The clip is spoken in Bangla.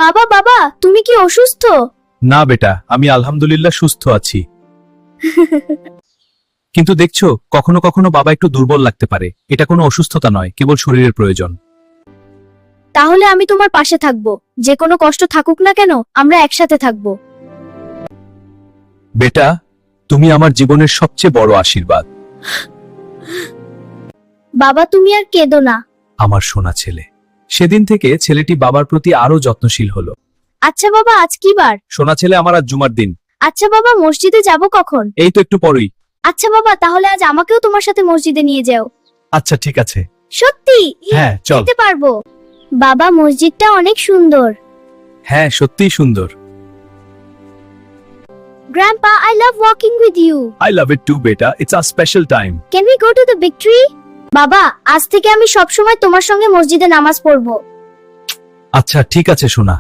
বাবা বাবা, তুমি কি অসুস্থ? না বেটা, আমি আলহামদুলিল্লাহ সুস্থ আছি। কিন্তু দেখছো, কখনো কখনো বাবা একটু দুর্বল লাগতে পারে। এটা কোনো অসুস্থতা নয়, কেবল শরীরের প্রয়োজন। তাহলে আমি তোমার পাশে থাকবো, যে কোনো কষ্ট থাকুক না কেন, আমরা একসাথে থাকবো। বেটা, তুমি আমার জীবনের সবচেয়ে বড় আশীর্বাদ। বাবা তুমি আর কেঁদো না। আমার সোনা ছেলে। সেদিন থেকে ছেলেটি বাবার প্রতি আরো যত্নশীল হলো। আচ্ছা বাবা, আজ কি বার? সোনা ছেলে, আমার আজ জুমার দিন। আচ্ছা বাবা, মসজিদে যাব কখন? এই তো একটু পরেই। আচ্ছা বাবা, তাহলে আজ আমাকেও তোমার সাথে মসজিদে নিয়ে যাও। আচ্ছা ঠিক আছে। সত্যি? হ্যাঁ, চল। যেতে পারবো। বাবা, মসজিদটা অনেক সুন্দর। হ্যাঁ, সত্যিই সুন্দর। Grandpa, I love walking with you. I love it too, beta. It's our special time. Can we go to the big tree? বাবা, আজ থেকে আমি সব সময় তোমার সঙ্গে মসজিদে নামাজ পড়বো। আচ্ছা ঠিক আছে সোনা।